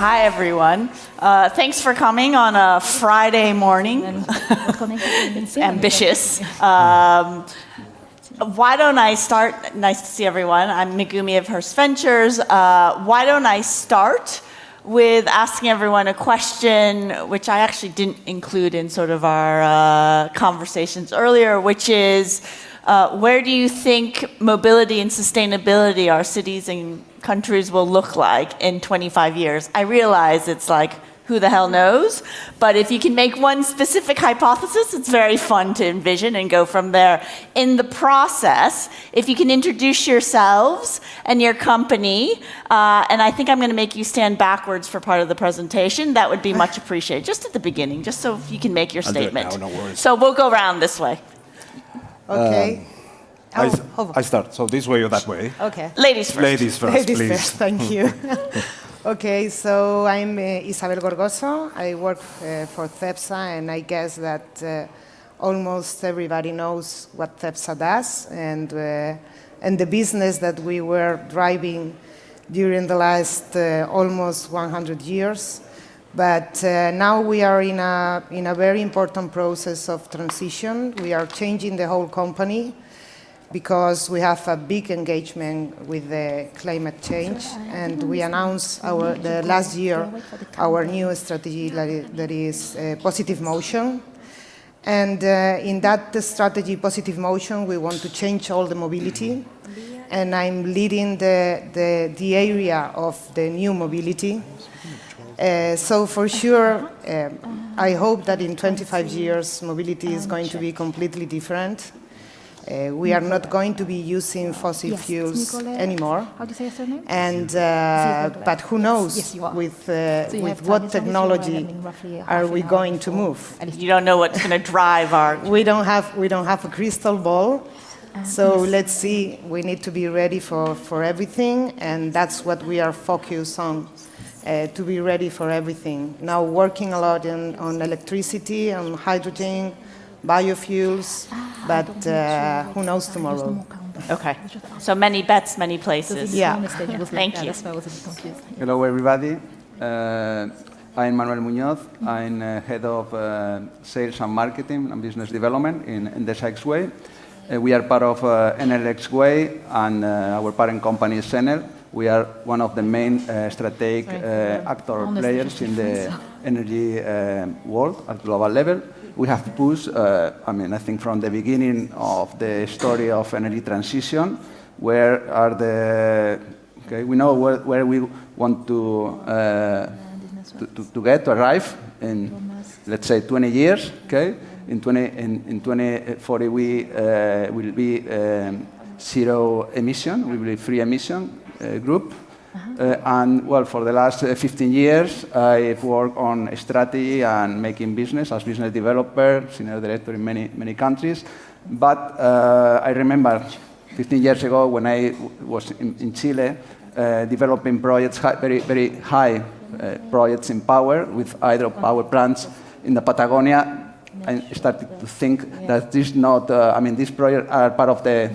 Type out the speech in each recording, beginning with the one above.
Hi, everyone. Thanks for coming on a Friday morning. It's ambitious. Why don't I start? Nice to see everyone. I'm Megumi of Hearst Ventures. Why don't I start with asking everyone a question, which I actually didn't include in sort of our conversations earlier, which is, where do you think mobility and sustainability, our cities and countries will look like in 25 years? I realize it's like, who the hell knows? But if you can make one specific hypothesis, it's very fun to envision and go from there. In the process, if you can introduce yourselves and your company, and I think I'm going to make you stand backwards for part of the presentation, that would be much appreciated, just at the beginning, just so you can make your statement. I'll do it now, no worries. So we'll go around this way. Okay. I start. So this way or that way? Okay. Ladies first. Ladies first, Ladies please. first, thank you. Okay, so I'm Isabel Gorgoso. I work for CEPSA, and I guess that almost everybody knows what CEPSA does and the business that we were driving during the last almost 100 years. But now we are in a very important process of transition. We are changing the whole company because we have a big engagement with the climate change, and we announced last year our new strategy that is Positive Motion. And in that strategy, Positive Motion, we want to change all the mobility, and I'm leading the area of the new mobility. So for sure, I hope that in 25 years, mobility is going to be completely different. We are not going to be using fossil fuels anymore. How do you say your surname? And but who knows with what technology are we going to move? You don't know what's going to drive our... We don't have a crystal ball. So let's see. We need to be ready for everything, and that's what we are focused on. To be ready for everything. Now working a lot on electricity, on hydrogen, biofuels, but who knows tomorrow? Okay. So many bets, many places. Yeah. Thank you. Hello, everybody. I'm Manuel Muñoz. I'm head of sales and marketing and business development in Endesa X Way. We are part of Enel X Way, and our parent company is Enel. We are one of the main strategic actor players in the energy world at global level. We have pushed, I think from the beginning of the story of energy transition, we know where we want to arrive in, let's say, 20 years, okay? In 2040, we will be zero emission, we will be free emission group. And well, for the last 15 years, I've worked on strategy and making business as business developer, senior director in many countries. But I remember 15 years ago when I was in Chile, developing projects, very high projects in power with hydropower plants in the Patagonia. I started to think that this not, these projects are part of the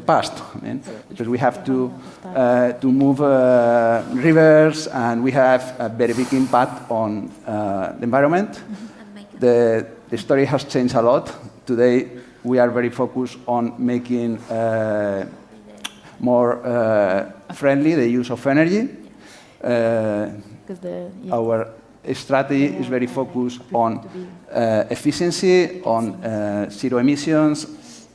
past. Because we have to move rivers, and we have a very big impact on the environment. The story has changed a lot. Today, we are very focused on making more friendly the use of energy. Our strategy is very focused on efficiency, on zero emissions,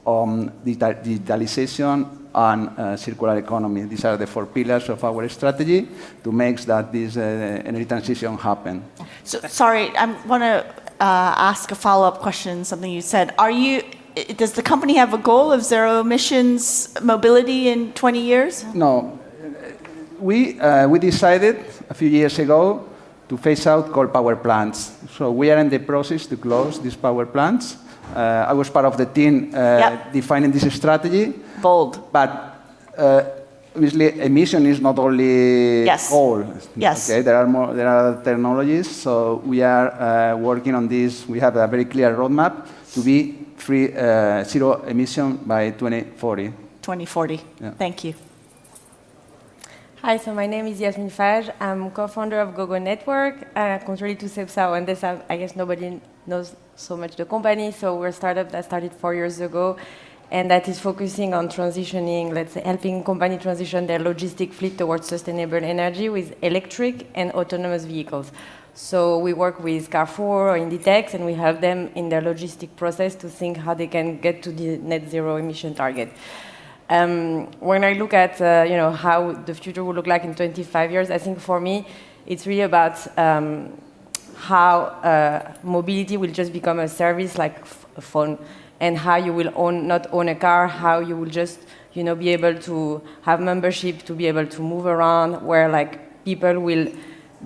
on digitalization, and circular economy. These are the 4 pillars of our strategy to make that this energy transition happen. So, sorry, I want to ask a follow-up question, something you said. Does the company have a goal of zero emissions mobility in 20 years? No. We decided a few years ago to phase out coal power plants. So we are in the process to close these power plants. I was part of the team defining this strategy. Bold. But obviously, emission is not only coal. Yes. Okay, there are technologies. So we are working on this. We have a very clear roadmap to be zero emission by 2040. 2040. Yeah. Thank you. Hi, so my name is Yasmin Faj. I'm co-founder of GoGo Network. Contrary to Cepsa, and this, I guess nobody knows so much the company. So we're a startup that started 4 years ago, and that is focusing on transitioning, let's say, helping company transition their logistic fleet towards sustainable energy with electric and autonomous vehicles. So we work with Carrefour or Inditex, and we help them in their logistic process to think how they can get to the net zero emission target. When I look at how the future will look like in 25 years, I think for me, it's really about how mobility will just become a service like a phone, and how you will not own a car, how you will just be able to have membership, to be able to move around, where like people will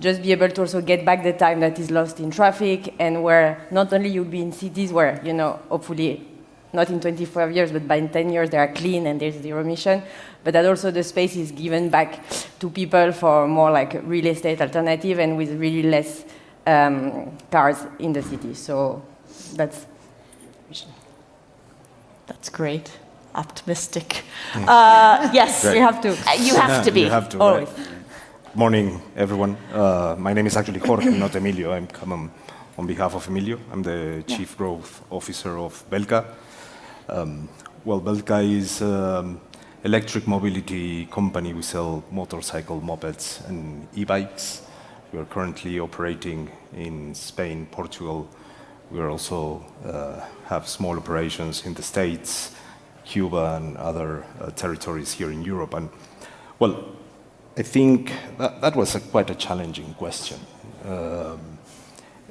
just be able to also get back the time that is lost in traffic, and where not only you'll be in cities where, hopefully not in 25 years, but by 10 years they are clean and there's zero emission, but that also the space is given back to people for more like real estate alternative and with really less cars in the city. So that's great. Optimistic. Yes, Great. you have to. you have to be. You have to, always. right. Morning, everyone. My name is actually Jorge, not Emilio. I'm coming on behalf of Emilio. I'm the Chief Growth Officer of Belka. Belka is electric mobility company. We sell motorcycle, mopeds, and e-bikes. We are currently operating in Spain, Portugal. We also have small operations in the States, Cuba, and other territories here in Europe. And I think that was quite a challenging question.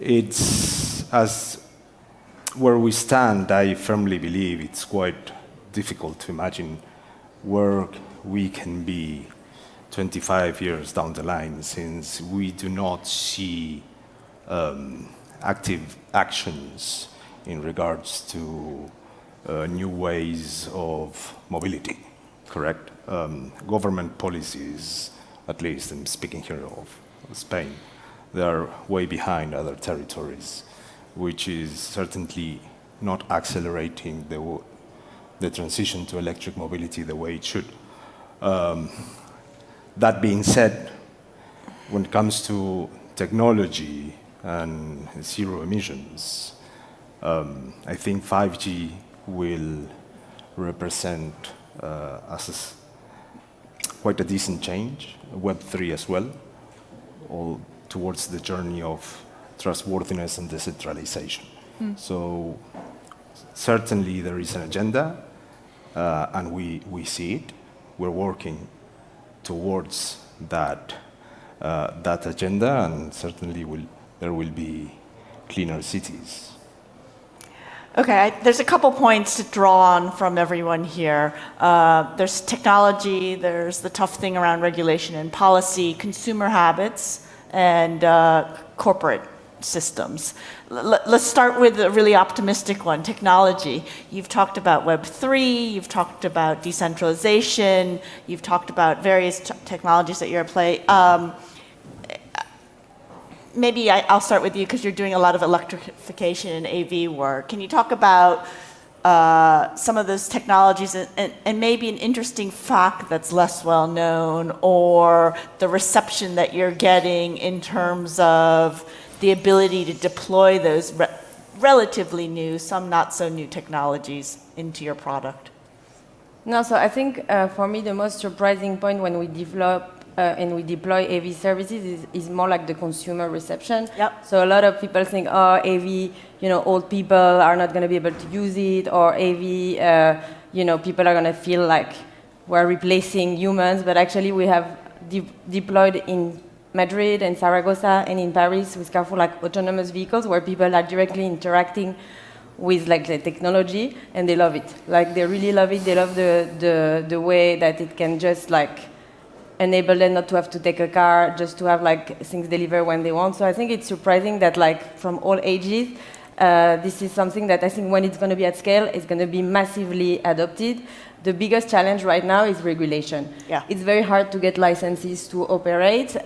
It's as where we stand, I firmly believe it's quite difficult to imagine where we can be 25 years down the line, since we do not see active actions in regards to new ways of mobility, correct? Government policies, at least I'm speaking here of Spain, they are way behind other territories, which is certainly not accelerating the transition to electric mobility the way it should. That being said, when it comes to technology and zero emissions, I think 5G will represent quite a decent change, Web3 as well, all towards the journey of trustworthiness and decentralization. So certainly there is an agenda, and we see it. We're working towards that agenda, and certainly there will be cleaner cities. Okay, there's a couple points to draw on from everyone here. There's technology, there's the tough thing around regulation and policy, consumer habits, and corporate systems. Let's start with a really optimistic one, technology. You've talked about Web3, you've talked about decentralization, you've talked about various technologies that you're at play. Maybe I'll start with you because you're doing a lot of electrification and AV work. Can you talk about some of those technologies and maybe an interesting fact that's less well known, or the reception that you're getting in terms of the ability to deploy those relatively new, some not so new technologies into your product? No, so I think for me the most surprising point when we develop and we deploy AV services is more like the consumer reception. Yep. So a lot of people think, oh, AV, old people are not going to be able to use it, or AV, people are going to feel like we're replacing humans. But actually, we have deployed in Madrid and Zaragoza and in Paris with Carrefour like autonomous vehicles where people are directly interacting with like the technology, and they love it. Like they really love it. They love the way that it can just like enable them not to have to take a car, just to have like things delivered when they want. So I think it's surprising that like from all ages, this is something that I think when it's going to be at scale, it's going to be massively adopted. The biggest challenge right now is regulation. Yeah. It's very hard to get licenses to operate.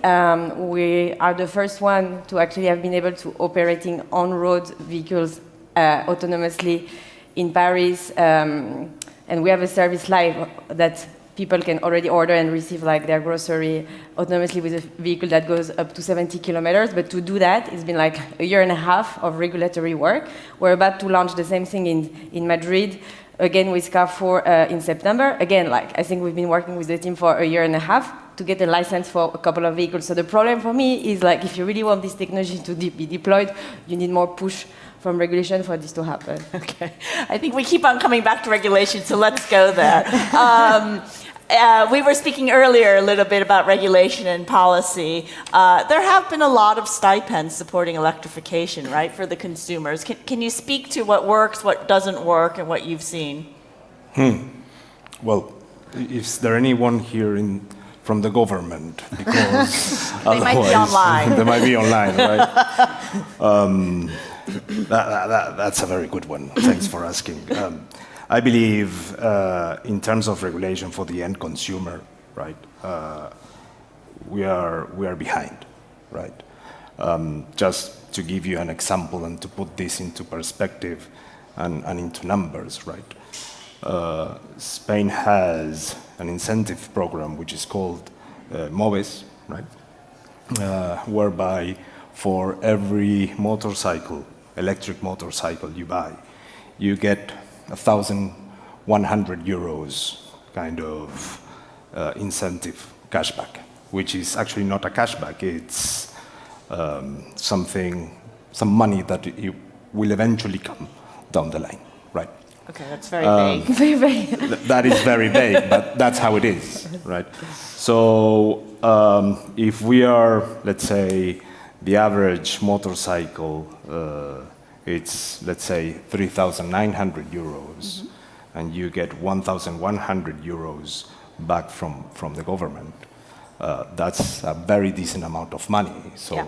We are the first one to actually have been able to operating on-road vehicles autonomously in Paris, and we have a service live that people can already order and receive like their grocery autonomously with a vehicle that goes up to 70 kilometers. But to do that, it's been like a year and a half of regulatory work. We're about to launch the same thing in Madrid, again with Carrefour in September. Again, like I think we've been working with the team for a year and a half to get a license for a couple of vehicles. So the problem for me is like if you really want this technology to be deployed, you need more push from regulation for this to happen. Okay. I think we keep on coming back to regulation, so let's go there. We were speaking earlier a little bit about regulation and policy. There have been a lot of stipends supporting electrification, right, for the consumers. Can you speak to what works, what doesn't work, and what you've seen? Well, is there anyone here from the government? Because They might be online. They might be online, right? That's a very good one. Thanks for asking. I believe in terms of regulation for the end consumer, right, we are behind, right? Just to give you an example and to put this into perspective and into numbers, right? Spain has an incentive program which is called MOVES, right? Whereby for every motorcycle, electric motorcycle you buy, you get 1,100 euros kind of incentive cashback, which is actually not a cashback, it's some money that it will eventually come down the line, right? Okay, that's very vague. Very, very. That is very vague, but that's how it is, right? So if we are, let's say, the average motorcycle, it's, let's say, 3,900 euros, and you get 1,100 euros back from the government. That's a very decent amount of money. So Yeah.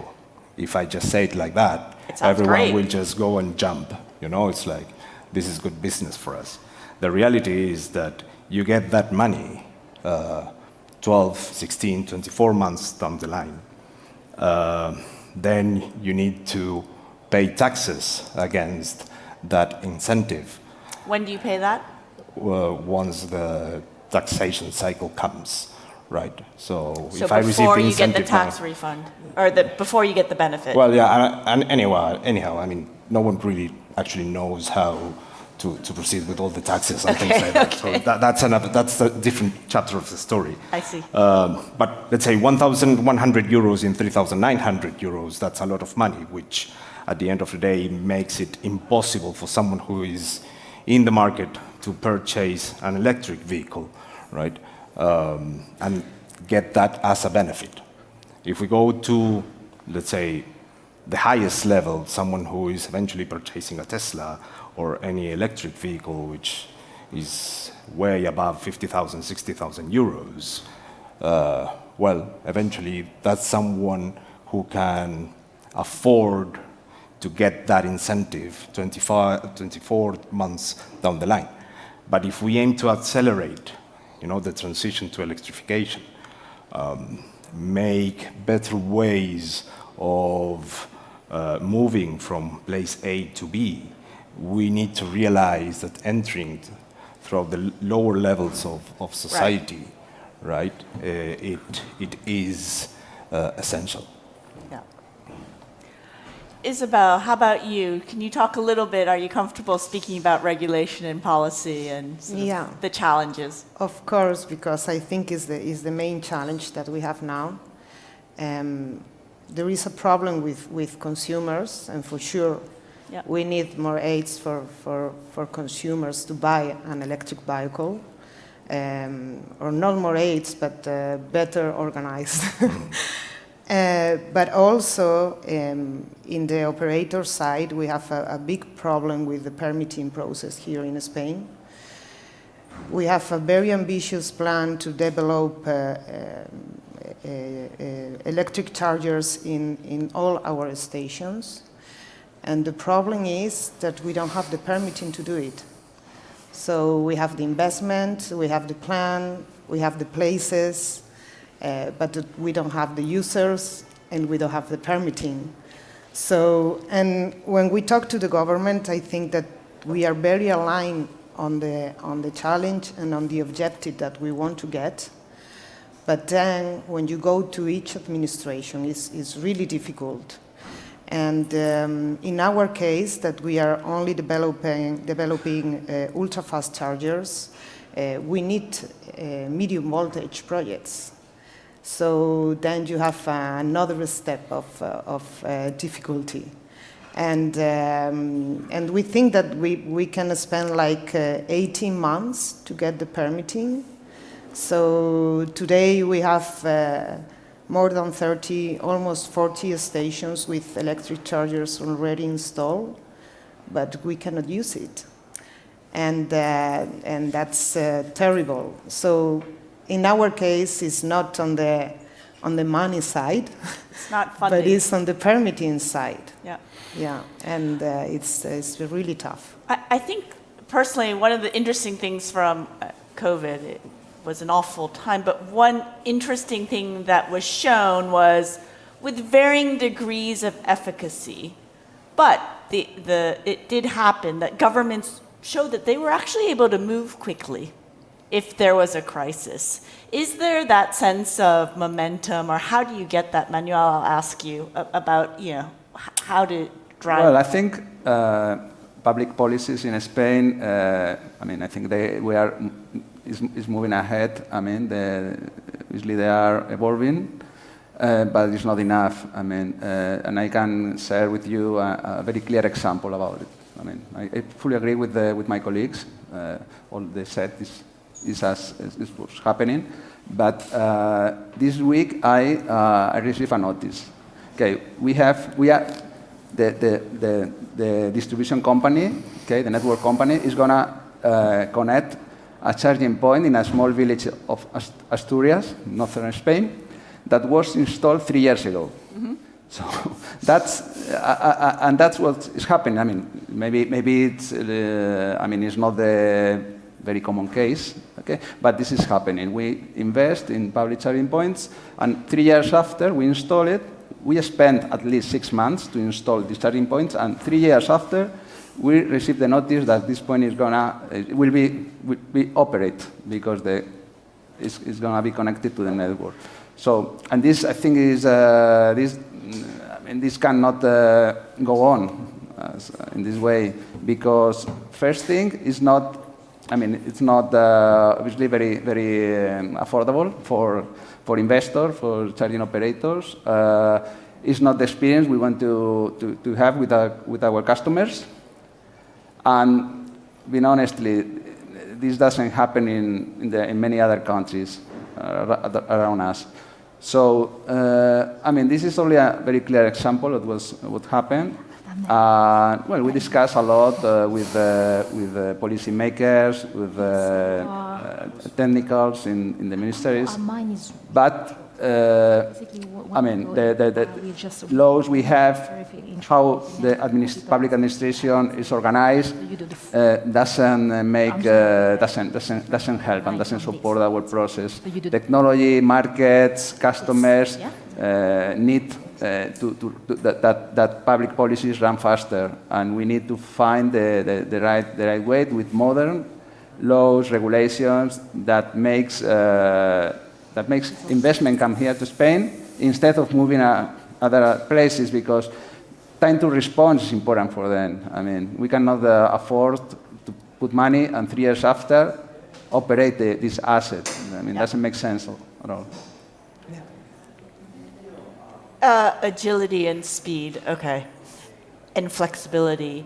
if I just say it like that, It sounds everyone great. will just go and jump. You know, it's like, this is good business for us. The reality is that you get that money 12, 16, 24 months down the line. Then you need to pay taxes against that incentive When do you pay that? once the taxation cycle comes, right? So, So if I receive before the you get the incentive tax now, refund, or before you get the benefit. well, yeah, and anyhow, I mean, no one really actually knows how to proceed with all the taxes and things like that. Okay. So that's a different chapter of the story. I see. But let's say 1,100 euros in 3,900 euros, that's a lot of money, which at the end of the day makes it impossible for someone who is in the market to purchase an electric vehicle, right? And get that as a benefit. If we go to, let's say, the highest level, someone who is eventually purchasing a Tesla or any electric vehicle which is way above 50,000, 60,000 euros, well, eventually that's someone who can afford to get that incentive 24 months down the line. But if we aim to accelerate, the transition to electrification, make better ways of moving from place A to B, we need to realize that entering through the lower levels of society, right, it is essential. Yeah. Isabel, how about you? Can you talk a little bit? Are you comfortable speaking about regulation and policy and sort of Yeah. the challenges? Of course, because I think is the main challenge that we have now. There is a problem with consumers, and for sure, Yeah. we need more aids for consumers to buy an electric vehicle, or not more aids, but better organized. But also, in the operator side, we have a big problem with the permitting process here in Spain. We have a very ambitious plan to develop electric chargers in all our stations. And the problem is that we don't have the permitting to do it. So we have the investment, we have the plan, we have the places, but we don't have the users and we don't have the permitting. So, and when we talk to the government, I think that we are very aligned on the challenge and on the objective that we want to get. But then when you go to each administration, it's really difficult. And in our case, that we are only developing ultra-fast chargers, we need medium voltage projects. So then you have another step of difficulty. And we think that we can spend like 18 months to get the permitting. So today we have more than 30, almost 40 stations with electric chargers already installed, but we cannot use it. And that's terrible. So in our case, it's not on the money side, It's not funding. but it's on the permitting side. Yeah. Yeah, and it's really tough. I think personally, one of the interesting things from COVID, it was an awful time, but one interesting thing that was shown was with varying degrees of efficacy, but it did happen that governments showed that they were actually able to move quickly if there was a crisis. Is there that sense of momentum, or how do you get that? Manuel, I'll ask you about, how to drive. Well, I think public policies in Spain, I think is moving ahead. Obviously they are evolving, but it's not enough. And I can share with you a very clear example about it. I fully agree with my colleagues. All they said is what's happening. But this week I received a notice. Okay, we are the distribution company. Okay, the network company is gonna connect a charging point in a small village of Asturias, northern Spain, that was installed 3 years ago. Mm-hmm. So that's what is happening. Maybe it's it's not the very common case, okay? But this is happening. We invest in public charging points, and 3 years after we install it, we spend at least 6 months to install these charging points, and 3 years after, we receive the notice that this point will be operate because it's gonna be connected to the network. So, and this I think is this cannot go on in this way, because first thing is not. It's not obviously very affordable for investors, for charging operators. It's not the experience we want to have with our customers. And being honestly, this doesn't happen in many other countries around us. So, this is only a very clear example of what happened. Well, we discuss a lot with policymakers, with technicals in the ministries. But the laws we have, how the public administration is organized, doesn't help and doesn't support our process. Technology, markets, customers need that public policies run faster, and we need to find the right way with modern laws, regulations that makes investment come here to Spain instead of moving other places, because time to respond is important for them. We cannot afford to put money and 3 years after operate this asset. It doesn't make sense at all. Agility and speed, okay, and flexibility.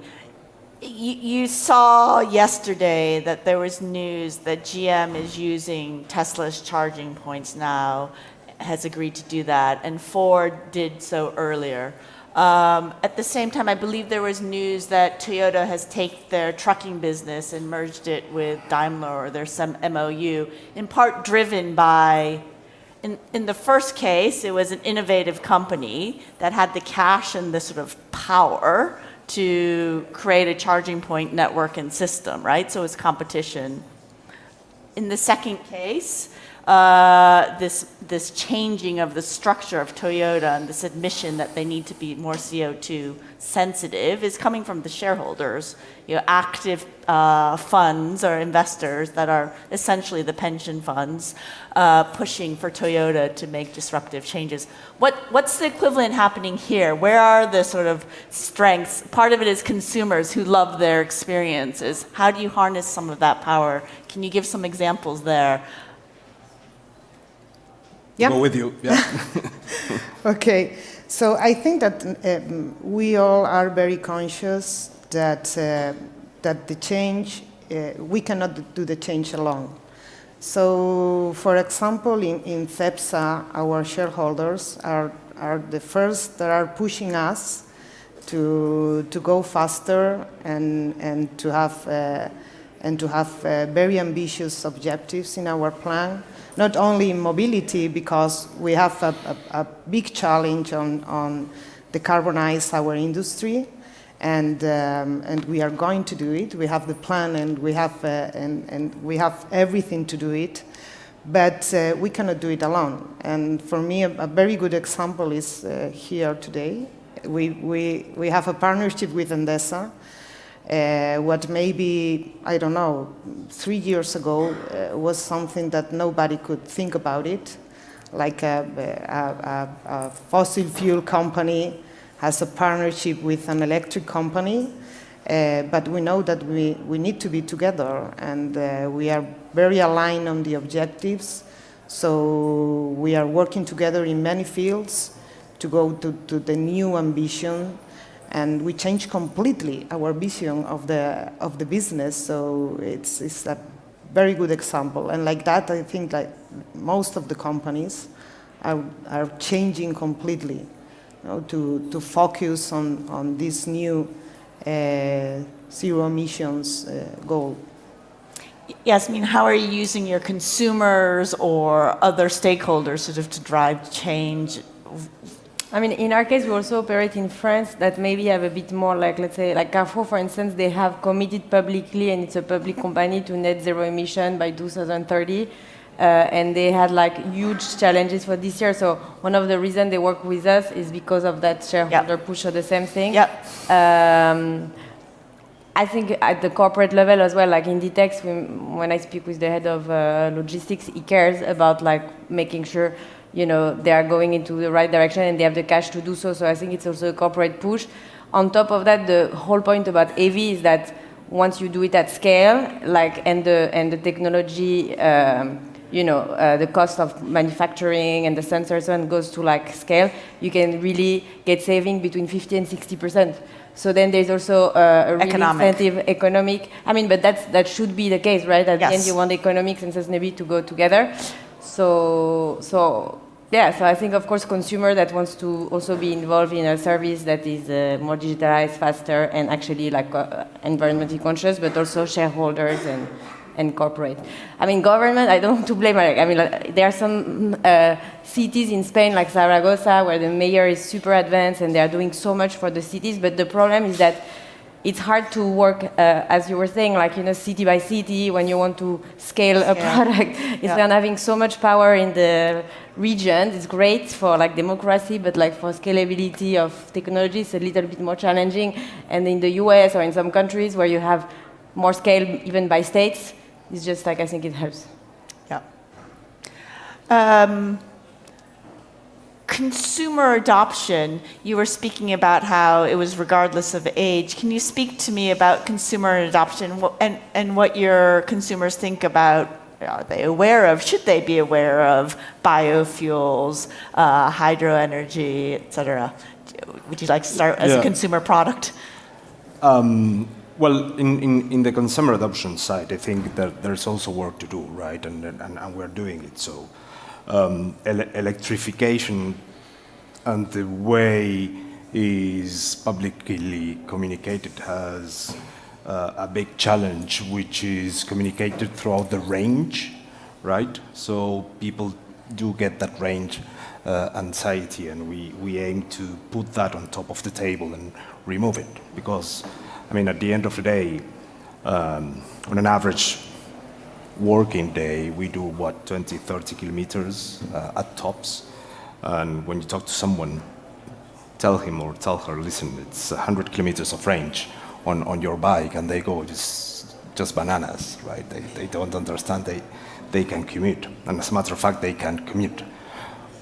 You saw yesterday that there was news that GM is using Tesla's charging points now, has agreed to do that, and Ford did so earlier. At the same time, I believe there was news that Toyota has taken their trucking business and merged it with Daimler, or there's some MOU, in part driven by. In the first case, it was an innovative company that had the cash and the sort of power to create a charging point network and system, right? So it's competition. in the second case, this changing of the structure of Toyota and this admission that they need to be more CO2 sensitive is coming from the shareholders, active funds or investors that are essentially the pension funds pushing for Toyota to make disruptive changes. What's the equivalent happening here? Where are the sort of strengths? Part of it is consumers who love their experiences. How do you harness some of that power? Can you give some examples there? Yeah. Go with you. Yeah. Okay, so I think that we all are very conscious that that the change, we cannot do the change alone. So, for example, in CEPSA, our shareholders are the first that are pushing us to go faster and to have very ambitious objectives in our plan. Not only in mobility, because we have a big challenge on decarbonize our industry, and we are going to do it. We have the plan, and we have everything to do it, but we cannot do it alone. And for me, a very good example is here today. We have a partnership with Endesa. What maybe, I don't know, 3 years ago was something that nobody could think about it, like a fossil fuel company has a partnership with an electric company, but we know that we need to be together, and we are very aligned on the objectives, so we are working together in many fields to go to the new ambition. And we change completely our vision of the business. So it's a very good example. And like that, I think like most of the companies are changing completely, to focus on this new zero emissions goal. Yes, I mean, how are you using your consumers or other stakeholders sort of to drive change? I mean, in our case, we also operate in France that maybe have a bit more, like, let's say, like Carrefour, for instance, they have committed publicly, and it's a public company, to net zero emission by 2030. And they had like huge challenges for this year. So one of the reasons they work with us is because of that shareholder push for the same thing. Yep. I think at the corporate level as well, like Inditex, when I speak with the head of logistics, he cares about like making sure they are going into the right direction and they have the cash to do so. So I think it's also a corporate push. On top of that, the whole point about AV is that once you do it at scale, like and the technology, the cost of manufacturing and the sensors and goes to like scale, you can really get saving between 50 and 60%. So then there's also a real incentive, economic. I mean, but that should be the case, right? At the end, you want economics and sustainability to go together. So I think, of course, consumer that wants to also be involved in a service that is more digitalized, faster, and actually like environmentally conscious, but also shareholders and corporate. I mean, government, I don't want to blame. I mean, there are some cities in Spain, like Zaragoza, where the mayor is super advanced and they are doing so much for the cities. But the problem is that it's hard to work, as you were saying, like, city by city when you want to scale a product. It's not having so much power in the region. It's great for like democracy, but like for scalability of technology, it's a little bit more challenging. And in the US or in some countries where you have more scale, even by states, it's just like, I think it helps. Yeah. Consumer adoption, you were speaking about how it was regardless of age. Can you speak to me about consumer adoption and what your consumers think about? Are they aware of, should they be aware of biofuels, hydro energy, et cetera? Would you like to start as a consumer product? Well, in the consumer adoption side, I think that there's also work to do, right? And we're doing it. So electrification and the way is publicly communicated has a big challenge, which is communicated throughout the range, right? So people do get that range anxiety, and we aim to put that on top of the table and remove it, because I mean, at the end of the day, on an average working day, we do, 20, 30 kilometers at tops. And when you talk to someone, tell him or tell her, listen, it's 100 kilometers of range on your bike, and they go just bananas, right? They don't understand they can commute. And as a matter of fact, they can commute.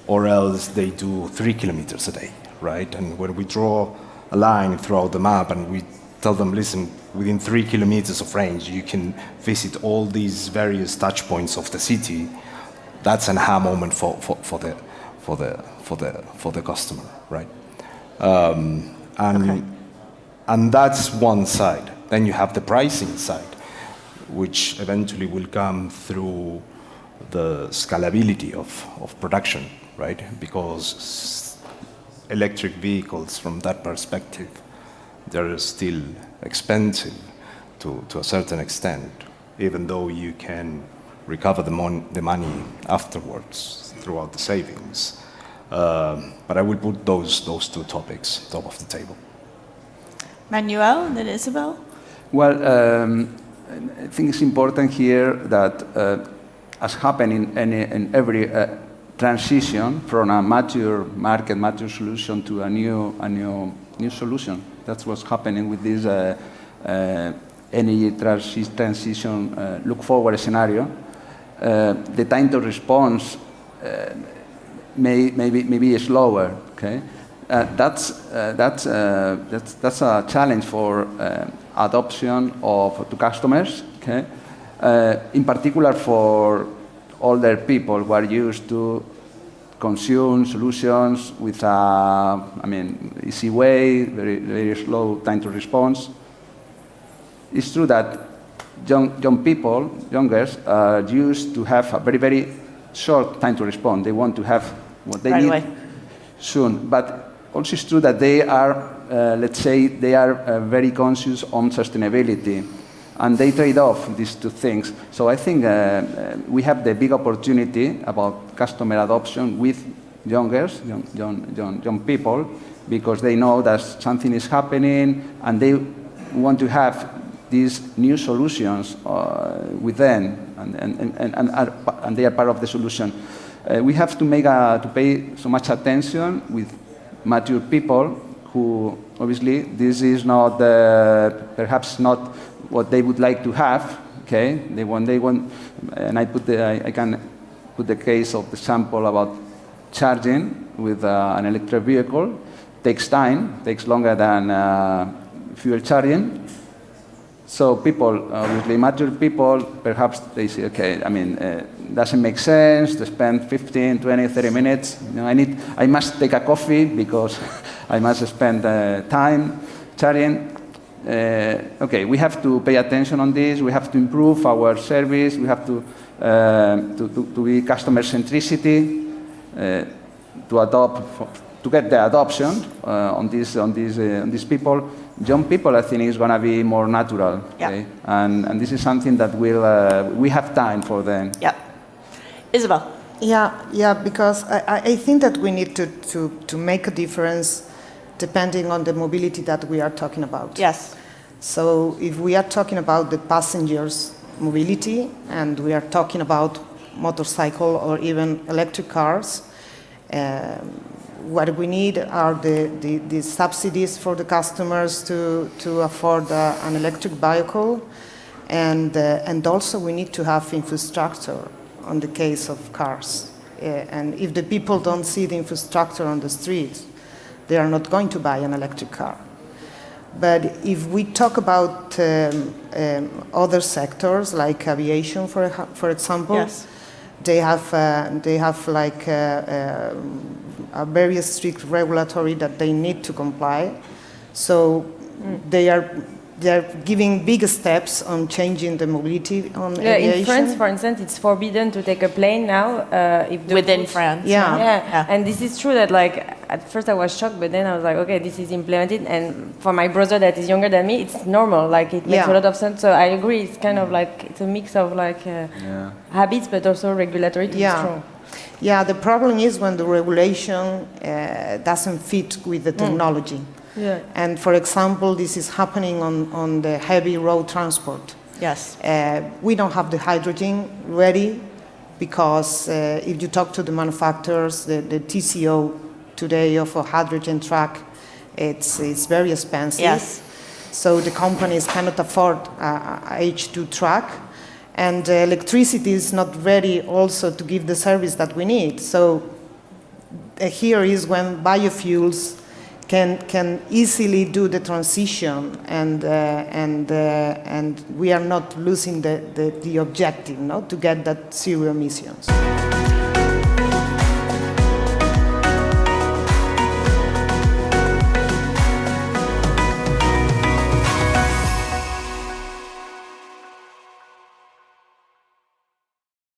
Or else they do 3 kilometers a day, right? And when we draw a line throughout the map and we tell them, listen, within 3 kilometers of range, you can visit all these various touch points of the city, that's an aha moment for the customer, right? And that's one side. Then you have the pricing side, which eventually will come through the scalability of production, right? Because electric vehicles, from that perspective, they're still expensive to a certain extent, even though you can recover the money afterwards throughout the savings. But I will put those two topics top of the table. Manuel and then Isabel? Well, I think it's important here that, as happened in every transition from a mature market, mature solution to a new solution. That's what's happening with this energy transition look forward scenario. The time to response may be slower. Okay, that's a challenge for adoption to customers. Okay, in particular for older people who are used to consume solutions with easy way, very slow time to response. It's true that young people, youngers, are used to have a very short time to respond. They want to have what they need soon. But also it's true that they are, let's say, very conscious on sustainability. And they trade off these two things. So I think we have the big opportunity about customer adoption with young people, because they know that something is happening and they want to have these new solutions with them, and they are part of the solution. We have to pay so much attention with mature people who, obviously, this is not perhaps not what they would like to have. Okay, they want, and I can put the case of the sample about charging with an electric vehicle. Takes time, takes longer than fuel charging. So people, obviously mature people, perhaps they say, okay, doesn't make sense to spend 15, 20, 30 minutes. I must take a coffee because I must spend time charging. Okay, we have to pay attention on this. We have to improve our service. We have to be customer centricity to get the adoption on these people. Young people, I think, is going to be more natural. Okay? And this is something that we have time for them. Yeah. Isabel. Yeah, because I think that we need to make a difference depending on the mobility that we are talking about. Yes. So if we are talking about the passengers' mobility and we are talking about motorcycle or even electric cars, what we need are the subsidies for the customers to afford an electric vehicle, and also we need to have infrastructure on the case of cars. And if the people don't see the infrastructure on the streets, they are not going to buy an electric car. But if we talk about other sectors like aviation, for example, yes. they have like a very strict regulatory that they need to comply. So they are giving big steps on changing the mobility on aviation. In France, for instance, it's forbidden to take a plane now. Within France. Yeah. And this is true that, like, at first I was shocked, but then I was like, okay, this is implemented. And for my brother that is younger than me, it's normal. Like, it makes a lot of sense. So I agree. It's kind of like, it's a mix of like habits, but also regulatory to be strong. Yeah, the problem is when the regulation doesn't fit with the technology. Yeah. And for example, this is happening on the heavy road transport. Yes. We don't have the hydrogen ready because if you talk to the manufacturers, the TCO today of a hydrogen truck, it's very expensive. Yes. So the companies cannot afford a H2 truck, and electricity is not ready also to give the service that we need. So here is when biofuels can easily do the transition, and we are not losing the objective, no, to get that zero emissions.